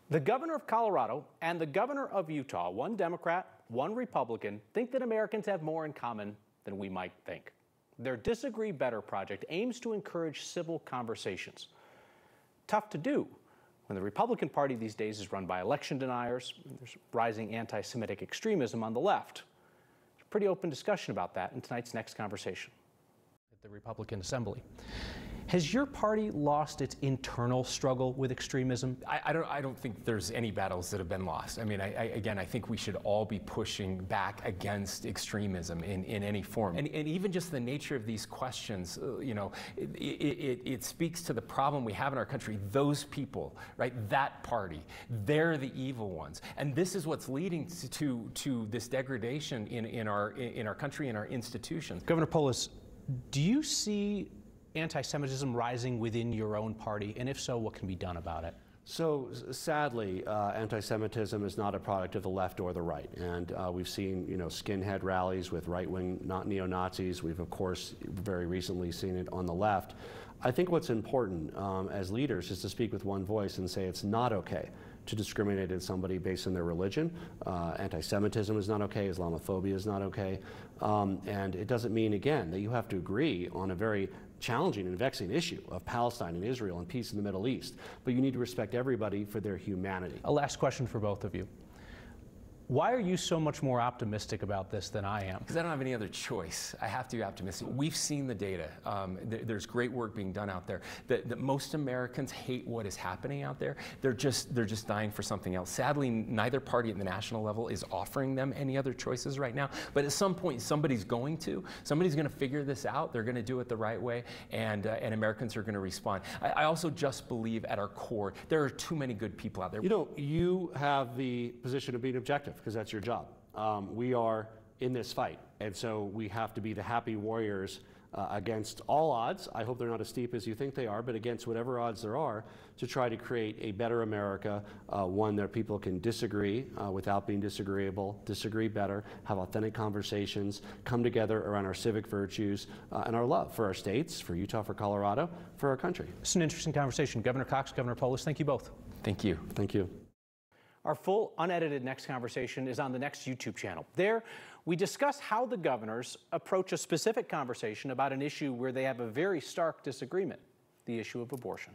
The governor of Colorado and the governor of Utah, one Democrat, one Republican, think that Americans have more in common than we might think. Their Disagree Better project aims to encourage civil conversations. Tough to do when the Republican Party these days is run by election deniers and there's rising anti-Semitic extremism on the left. There's a pretty open discussion about that in tonight's next conversation. At the Republican Assembly. Has your party lost its internal struggle with extremism? I don't think there's any battles that have been lost. I mean, I think we should all be pushing back against extremism in any form. And even just the nature of these questions, it speaks to the problem we have in our country. Those people, right, that party, they're the evil ones. And this is what's leading to this degradation in our country and our institutions. Governor Polis, do you see anti-Semitism rising within your own party? And if so, what can be done about it? So sadly, anti-Semitism is not a product of the left or the right. And we've seen, skinhead rallies with right-wing neo-Nazis. We've, of course, very recently seen it on the left. I think what's important as leaders is to speak with one voice and say it's not okay to discriminate against somebody based on their religion. Anti-Semitism is not okay. Islamophobia is not okay. And it doesn't mean, again, that you have to agree on a very challenging and vexing issue of Palestine and Israel and peace in the Middle East. But you need to respect everybody for their humanity. A last question for both of you. Why are you so much more optimistic about this than I am? Because I don't have any other choice. I have to be optimistic. We've seen the data. There's great work being done out there. That most Americans hate what is happening out there. They're just dying for something else. Sadly, neither party at the national level is offering them any other choices right now. But at some point, somebody's going to figure this out. They're going to do it the right way, and Americans are going to respond. I also just believe at our core there are too many good people out there. You have the position of being objective, because that's your job. We are in this fight, and so we have to be the happy warriors against all odds. I hope they're not as steep as you think they are, but against whatever odds there are, to try to create a better America, one that people can disagree without being disagreeable, disagree better, have authentic conversations, come together around our civic virtues and our love for our states, for Utah, for Colorado, for our country. It's an interesting conversation. Governor Cox, Governor Polis, thank you both. Thank you. Thank you. Our full, unedited next conversation is on the next YouTube channel. There, we discuss how the governors approach a specific conversation about an issue where they have a very stark disagreement, the issue of abortion.